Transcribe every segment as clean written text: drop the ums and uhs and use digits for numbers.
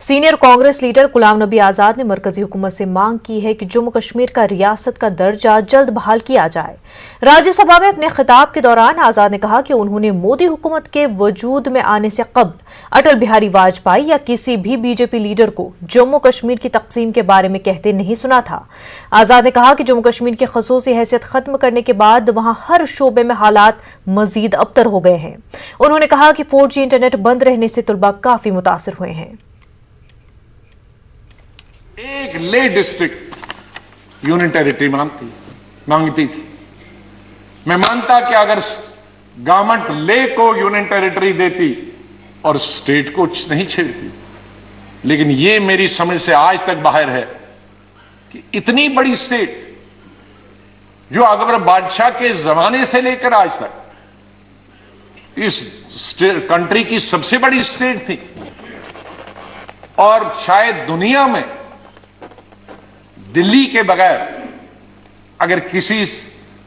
Senior Congress leader Ghulam Nabi Azad ने मरकजी हुकूमत से मांग की है कि जम्मू कश्मीर का रियासत का दर्जा जल्द बहाल किया जाए। राज्यसभा में अपने खिताब के दौरान आजाद ने कहा कि उन्होंने मोदी हुकूमत के वजूद में आने से कबल अटल बिहारी वाजपेयी या किसी भी बीजेपी लीडर को जम्मू कश्मीर की तकसीम के बारे में कहते नहीं सुना था। आजाद ने कहा कि जम्मू कश्मीर की खसूसी हैसियत खत्म करने के बाद वहां हर शोबे में हालात मजीद अबतर हो गए हैं। उन्होंने कहा कि 4G इंटरनेट बंद रहने से तलबा काफी मुतासिर हुए हैं। एक ले डिस्ट्रिक्ट यूनियन टेरिटरी मांगती थी। मैं मानता कि अगर गवर्नमेंट ले को यूनियन टेरिटरी देती और स्टेट को नहीं छेड़ती, लेकिन यह मेरी समझ से आज तक बाहर है कि इतनी बड़ी स्टेट जो अकबर बादशाह के जमाने से लेकर आज तक इस कंट्री की सबसे बड़ी स्टेट थी और शायद दुनिया में दिल्ली के बगैर अगर किसी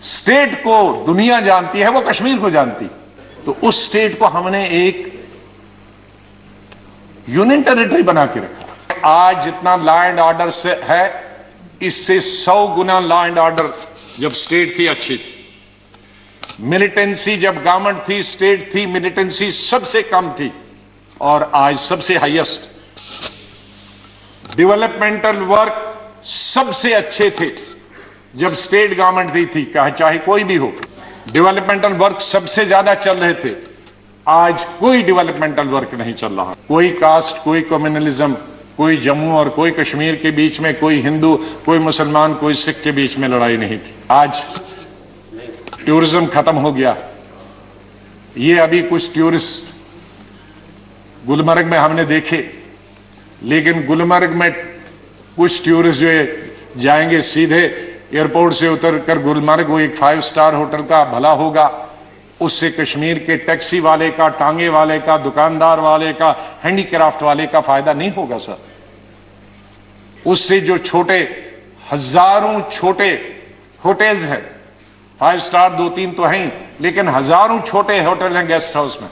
स्टेट को दुनिया जानती है वो कश्मीर को जानती, तो उस स्टेट को हमने एक यूनियन टेरिटरी बना के रखा। आज जितना लॉ एंड ऑर्डर से है, इससे 100 गुना लॉ एंड ऑर्डर जब स्टेट थी अच्छी थी। मिलिटेंसी जब गवर्नमेंट थी, स्टेट थी, मिलिटेंसी सबसे कम थी और आज सबसे हाईएस्ट। डेवलपमेंटल वर्क सबसे अच्छे थे जब स्टेट गवर्नमेंट थी, चाहे कोई भी हो। डेवलपमेंटल वर्क सबसे ज्यादा चल रहे थे। आज कोई डेवलपमेंटल वर्क नहीं चल रहा। कोई कास्ट, कोई कम्युनलिज्म, कोई जम्मू और कोई कश्मीर के बीच में, कोई हिंदू, कोई मुसलमान, कोई सिख के बीच में लड़ाई नहीं थी। आज टूरिज्म खत्म हो गया। ये अभी कुछ टूरिस्ट गुलमर्ग में हमने देखे, लेकिन गुलमर्ग में कुछ टूरिस्ट जो जाएंगे सीधे एयरपोर्ट से उतर कर गुलमर्ग, वो एक 5 स्टार होटल का भला होगा, उससे कश्मीर के टैक्सी वाले का, टांगे वाले का, दुकानदार वाले का, हैंडीक्राफ्ट वाले का फायदा नहीं होगा सर। उससे जो छोटे हजारों छोटे होटल्स हैं, 5 स्टार 2-3 तो हैं, लेकिन हजारों छोटे होटल हैं गेस्ट हाउस में,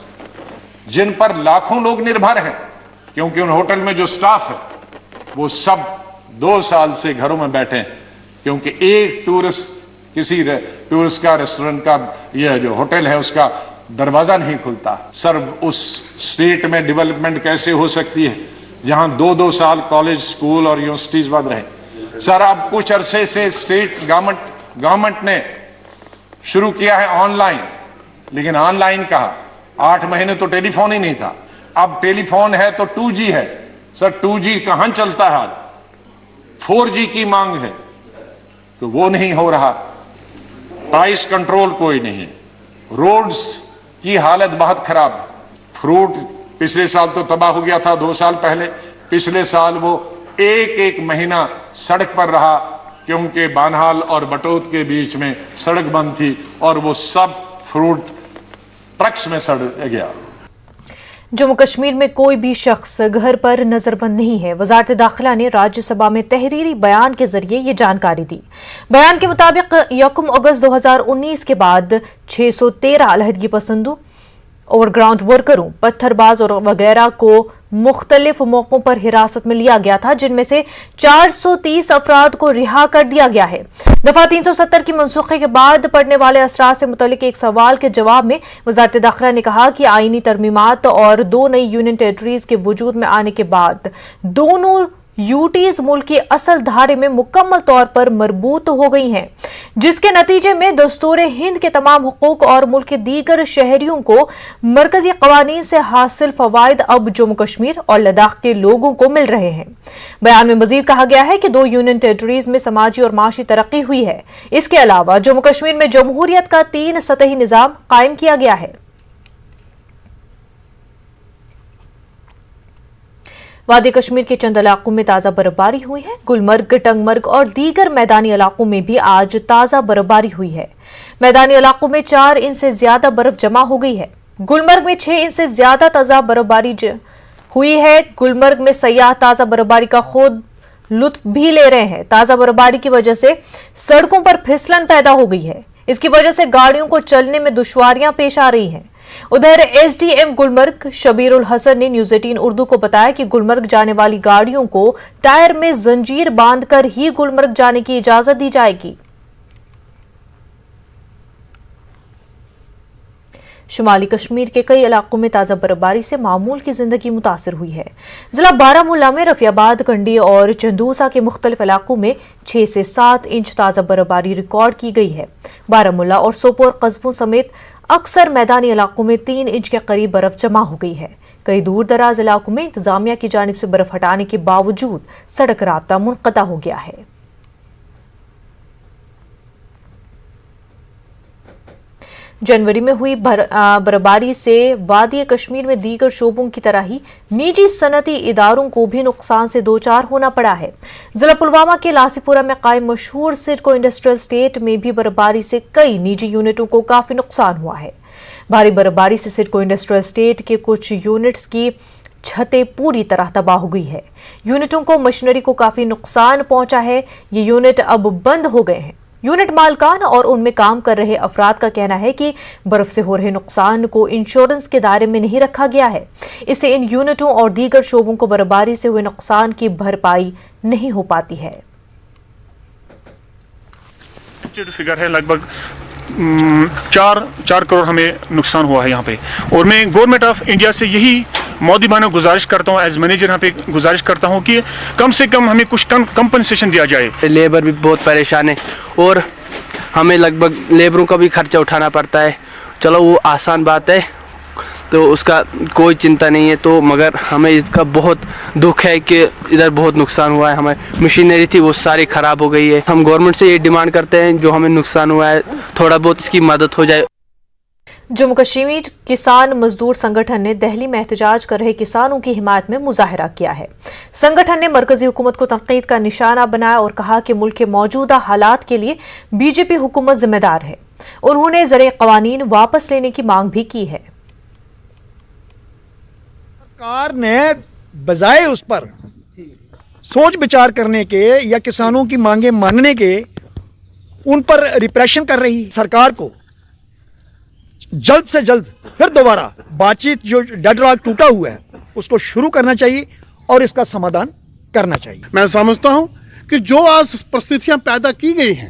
जिन पर लाखों लोग निर्भर हैं, क्योंकि उन होटल में जो स्टाफ है वो सब 2 साल से घरों में बैठे हैं, क्योंकि एक किसी टूरिस्ट का, रेस्टोरेंट का, यह जो होटल है उसका दरवाजा नहीं खुलता। सर उस स्टेट में डेवलपमेंट कैसे हो सकती है जहां 2-2 साल कॉलेज, स्कूल और यूनिवर्सिटीज बंद रहे। सर अब कुछ अरसे से स्टेट गवर्नमेंट ने शुरू किया है ऑनलाइन, लेकिन ऑनलाइन कहा, 8 महीने तो टेलीफोन ही नहीं था। अब टेलीफोन है तो 2G है। सर 2G कहां चलता है आज? 4G की मांग है तो वो नहीं हो रहा। प्राइस कंट्रोल कोई नहीं है। रोड्स की हालत बहुत खराब है। फ्रूट पिछले साल तो तबाह हो गया था 2 साल पहले। पिछले साल वो एक महीना सड़क पर रहा, क्योंकि बानहाल और बटोत के बीच में सड़क बंद थी और वो सब फ्रूट ट्रक्स में सड़ गया। जम्मू कश्मीर में कोई भी शख्स घर पर नजरबंद नहीं है। वजारत दाखिला ने राज्यसभा में तहरीरी बयान के जरिए ये जानकारी दी। बयान के मुताबिक 1 अगस्त 2019 के बाद 613 अलहदगी पसंदों, ओवरग्राउंड वर्करों, पत्थरबाज और वगैरह को मुख्तलिफ मौकों पर हिरासत में लिया गया था, जिनमें से 430 अफराद को रिहा कर दिया गया है। दफा 370 की मनसूखी के बाद पड़ने वाले असरात से मुतल्लिक एक सवाल के जवाब में वजारत दाखिला ने कहा कि आईनी तरमीमात और 2 नई यूनियन टेरिटरीज के वजूद में आने के बाद दोनों यूटीज मुल्क की असल धारे में मुकम्मल तौर पर मरबूत हो गई हैं, जिसके नतीजे में दस्तूर हिंद के तमाम हुकूक और मुल्क के दीगर शहरियों को मरकजी कवानीन से हासिल फवायद अब जम्मू कश्मीर और लद्दाख के लोगों को मिल रहे हैं। बयान में मजीद कहा गया है कि 2 यूनियन टेरिटरीज में समाजी और माशी तरक्की हुई है। इसके अलावा जम्मू कश्मीर में जमहूरियत का 3 सतही निजाम कायम किया गया है। वादी कश्मीर के चंद इलाकों में ताजा बर्फबारी हुई है। गुलमर्ग, टंगमर्ग और दीगर मैदानी इलाकों में भी आज ताजा बर्फबारी हुई है। मैदानी इलाकों में 4 इंच से ज्यादा बर्फ जमा हो गई है। गुलमर्ग में 6 इंच से ज्यादा ताजा बर्फबारी हुई है। गुलमर्ग में सयाह ताजा बर्फबारी का खुद लुत्फ भी ले रहे हैं। ताजा बर्फबारी की वजह से सड़कों पर फिसलन पैदा हो गई है। اس کی وجہ سے گاڑیوں کو چلنے میں دشواریاں پیش آ رही ہیں۔ ادھر S D M Gulmarg Shabbir Al-Hassan نے نیوز 18 اردو کو بتایا کہ گلمرگ جانے والی گاڑیوں کو ٹائر میں زنجیر باندھ کر ہی گلمرگ جانے کی اجازت دی جائے گی۔ شمالی کشمیر کے کئی علاقوں میں تازہ برفباری سے معمول کی زندگی متاثر ہوئی ہے۔ ضلع بارہ میں رفیع آباد، کنڈی اور چندوسا کے مختلف علاقوں میں 6 سے 7 انچ تازہ برفباری ریکارڈ کی گئی ہے۔ بارہ اور سوپور قصبوں سمیت اکثر میدانی علاقوں میں 3 انچ کے قریب برف جمع ہو گئی ہے۔ کئی دور دراز علاقوں میں انتظامیہ کی جانب سے برف ہٹانے کے باوجود سڑک رابطہ منقطع ہو گیا ہے۔ جنوری میں ہوئی برفباری سے وادی کشمیر میں دیگر شعبوں کی طرح ہی نجی صنعتی اداروں کو بھی نقصان سے دوچار ہونا پڑا ہے۔ ضلع پلوامہ کے لاسی پورہ میں قائم مشہور سڈکو انڈسٹریل اسٹیٹ میں بھی برفباری سے کئی نجی یونٹوں کو کافی نقصان ہوا ہے۔ بھاری برفباری سے سڈکو انڈسٹریل اسٹیٹ کے کچھ یونٹس کی چھتیں پوری طرح تباہ ہو گئی ہے۔ یونٹوں کو مشینری کو کافی نقصان پہنچا ہے۔ یہ یونٹ اب بند ہو گئے ہیں۔ یونٹ مالکان اور ان میں کام کر رہے افراد کا کہنا ہے کہ برف سے ہو رہے نقصان کو انشورنس کے دائرے میں نہیں رکھا گیا ہے، اس سے ان یونٹوں اور دیگر شعبوں کو برفباری سے ہوئے نقصان کی بھرپائی نہیں ہو پاتی ہے۔ فگر ہے لگ بھگ 4 کروڑ ہمیں نقصان ہوا ہے یہاں پہ، اور میں گورنمنٹ آف انڈیا سے یہی مودبانہ گزارش کرتا ہوں، ایز مینیجر یہاں پہ گزارش کرتا ہوں کہ کم سے کم ہمیں کچھ کمپنسیشن دیا جائے۔ لیبر بھی بہت پریشان ہے اور ہمیں لگ بھگ لیبروں کا بھی خرچہ اٹھانا پڑتا ہے۔ چلو وہ آسان بات ہے تو اس کا کوئی چنتا نہیں ہے، تو مگر ہمیں اس کا بہت دکھ ہے کہ ادھر بہت نقصان ہوا ہے۔ ہمیں مشینری تھی وہ ساری خراب ہو گئی ہے۔ ہم گورنمنٹ سے یہ ڈیمانڈ کرتے ہیں جو ہمیں نقصان ہوا ہے تھوڑا بہت اس کی مدد ہو جائے۔ جموں کشمیر کسان مزدور سنگٹھن نے دہلی میں احتجاج کر رہے کسانوں کی حمایت میں مظاہرہ کیا ہے۔ سنگٹھن نے مرکزی حکومت کو تنقید کا نشانہ بنایا اور کہا کہ ملک کے موجودہ حالات کے لیے بی جے پی حکومت ذمہ دار ہے۔ انہوں نے زرعی قوانین واپس لینے کی مانگ بھی کی ہے۔ سرکار نے بجائے اس پر سوچ بچار کرنے کے یا کسانوں کی مانگیں ماننے کے ان پر ریپریشن کر رہی سرکار کو جلد سے جلد پھر دوبارہ بات چیت جو ڈیڈ لاک ٹوٹا ہوا ہے اس کو شروع کرنا چاہیے اور اس کا سمادھان کرنا چاہیے۔ میں سمجھتا ہوں کہ جو آج پرستتیاں پیدا کی گئی ہیں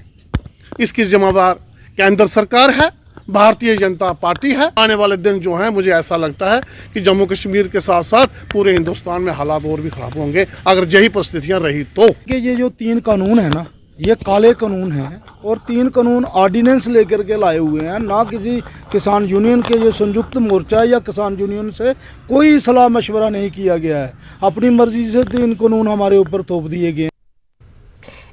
اس کی ذمہ دار کیندر سرکار ہے، بھارتیہ جنتا پارٹی ہے۔ آنے والے دن جو ہیں مجھے ایسا لگتا ہے کہ جموں کشمیر کے ساتھ ساتھ پورے ہندوستان میں حالات اور بھی خراب ہوں گے اگر یہی پرستتیاں رہی تو۔ کہ یہ جو 3 قانون ہیں نا یہ کالے قانون ہیں، اور 3 قانون آرڈیننس لے کر کے لائے ہوئے ہیں، نہ کسی کسان یونین کے جو سنجکت مورچہ یا کسان یونین سے کوئی صلاح مشورہ نہیں کیا گیا ہے۔ اپنی مرضی سے 3 قانون ہمارے اوپر تھوپ دیے گئے۔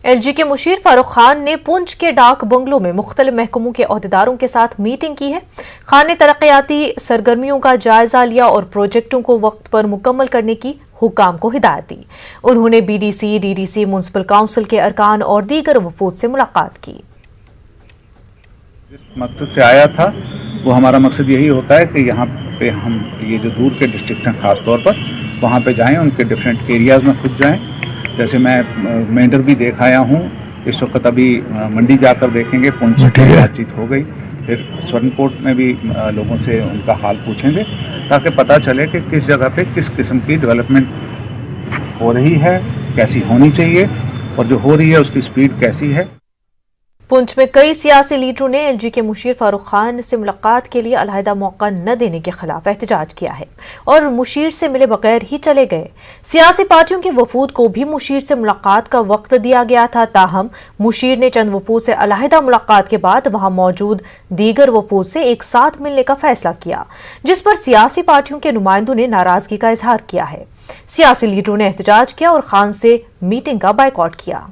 ایل جی کے مشیر فاروق خان نے پونچھ کے ڈاک بنگلوں میں مختلف محکموں کے عہدیداروں کے ساتھ میٹنگ کی ہے۔ خان نے ترقیاتی سرگرمیوں کا جائزہ لیا اور پروجیکٹوں کو وقت پر مکمل کرنے کی حکام کو ہدایت دی۔ انہوں نے B D C, D D C, municipal council کے ارکان اور دیگر وفود سے ملاقات کی۔ جس مقصد سے آیا تھا وہ ہمارا مقصد یہی ہوتا ہے کہ یہاں پہ ہم یہ جو دور کے ڈسٹرکٹس ہیں خاص طور پر وہاں پہ جائیں، ان کے ڈفرینٹ ایریاز میں خود جائیں۔ جیسے میں مینڈر بھی دیکھ آیا ہوں، اس وقت ابھی منڈی جا کر دیکھیں گے، پونچھ کی بات چیت ہو گئی، پھر سورن کوٹ میں بھی لوگوں سے ان کا حال پوچھیں گے تاکہ پتہ چلے کہ کس جگہ پہ کس قسم کی ڈیولپمنٹ ہو رہی ہے، کیسی ہونی چاہیے، اور جو ہو رہی ہے اس کی سپیڈ کیسی ہے۔ پونچھ میں کئی سیاسی لیڈروں نے ایل جی کے مشیر فاروق خان سے ملاقات کے لیے علیحدہ موقع نہ دینے کے خلاف احتجاج کیا ہے اور مشیر سے ملے بغیر ہی چلے گئے۔ سیاسی پارٹیوں کے وفود کو بھی مشیر سے ملاقات کا وقت دیا گیا تھا، تاہم مشیر نے چند وفود سے علیحدہ ملاقات کے بعد وہاں موجود دیگر وفود سے ایک ساتھ ملنے کا فیصلہ کیا، جس پر سیاسی پارٹیوں کے نمائندوں نے ناراضگی کا اظہار کیا ہے۔ سیاسی لیڈروں نے احتجاج کیا اور خان سے میٹنگ کا بائیکاٹ کیا۔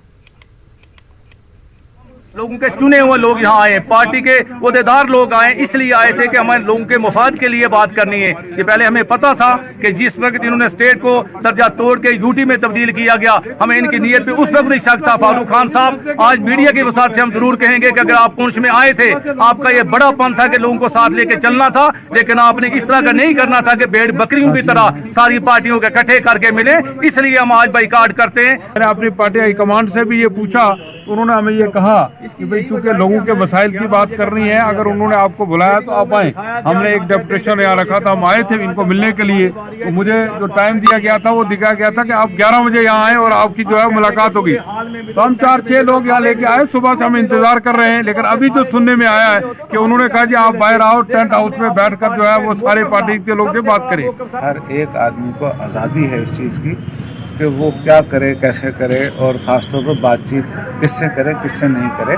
لوگوں کے چنے ہوئے لوگ یہاں آئے، پارٹی کے عہدیدار لوگ آئے، اس لیے آئے تھے کہ ہمیں لوگوں کے مفاد کے لیے بات کرنی ہے۔ یہ پہلے ہمیں پتا تھا کہ جس وقت انہوں نے اسٹیٹ کو درجہ توڑ کے یو ٹی میں تبدیل کیا گیا، ہمیں ان کی نیت پہ اس وقت نہیں شک تھا۔ فاروق خان صاحب آج میڈیا کی وسعت سے ہم ضرور کہیں گے کہ اگر آپ پونچھ میں آئے تھے، آپ کا یہ بڑا پن تھا کہ لوگوں کو ساتھ لے کے چلنا تھا، لیکن آپ نے اس طرح کا نہیں کرنا تھا کہ بھیڑ بکریوں کی طرح ساری پارٹیوں کے اکٹھے کر کے ملے، اس لیے ہم آج بائیکاٹ کرتے ہیں۔ میں نے اپنی پارٹی ہائی کمانڈ سے بھی یہ پوچھا तो उन्होंने हमें ये कहा कि भाई चूंकि लोगों के मसाइल की बात करनी है, अगर उन्होंने आपको बुलाया तो आप आए। हमने एक डेपुटेशन यहाँ रखा था, हम आए थे इनको मिलने के लिए। तो मुझे जो टाइम दिया गया था वो दिखाया गया था कि आप 11 बजे यहाँ आए और आपकी जो है मुलाकात होगी। तो हम 4-6 लोग यहाँ लेके आए, सुबह से हम इंतजार कर रहे हैं। लेकिन अभी जो सुनने में आया है कि उन्होंने कहा जी आप बाहर आओ, टेंट हाउस में बैठकर जो है वो सारे पार्टी के लोग से बात करें। हर एक आदमी को आज़ादी है इस चीज़ की कि वो क्या करे, कैसे करे, और ख़ासतौर पर बातचीत किससे करे, किससे नहीं करे।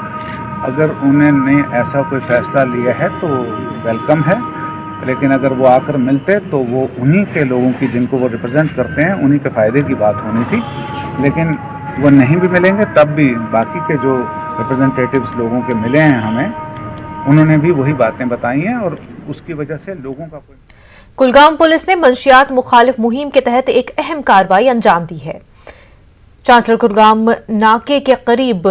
अगर उन्होंने ऐसा कोई फ़ैसला लिया है तो वेलकम है, लेकिन अगर वो आकर मिलते तो वो उन्हीं के लोगों की, जिनको वो रिप्रेजेंट करते हैं, उन्हीं के फ़ायदे की बात होनी थी। लेकिन वो नहीं भी मिलेंगे तब भी बाकी के जो रिप्रेजेंटेटिव्स लोगों के मिले हैं हमें, उन्होंने भी वही बातें बताई हैं और उसकी वजह से लोगों का कोई। कुलगाम पुलिस ने मंशियात मुखालिफ मुहिम के तहत एक अहम कार्रवाई अंजाम दी है। चांसलर कुलगाम नाके के करीब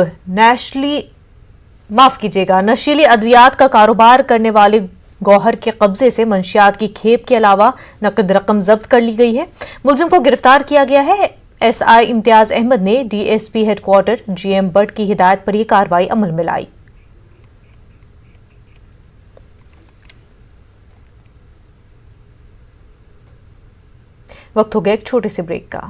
नशीली अद्वियात का कारोबार करने वाले गौहर के कब्जे से मंशियात की खेप के अलावा नकद रकम जब्त कर ली गई है। मुलजिम को गिरफ्तार किया गया है। SI इम्तियाज अहमद ने DSP हेडक्वार्टर GM बट की हिदायत पर यह कार्रवाई अमल में लाई। वक्त हो गया एक छोटे से ब्रेक का।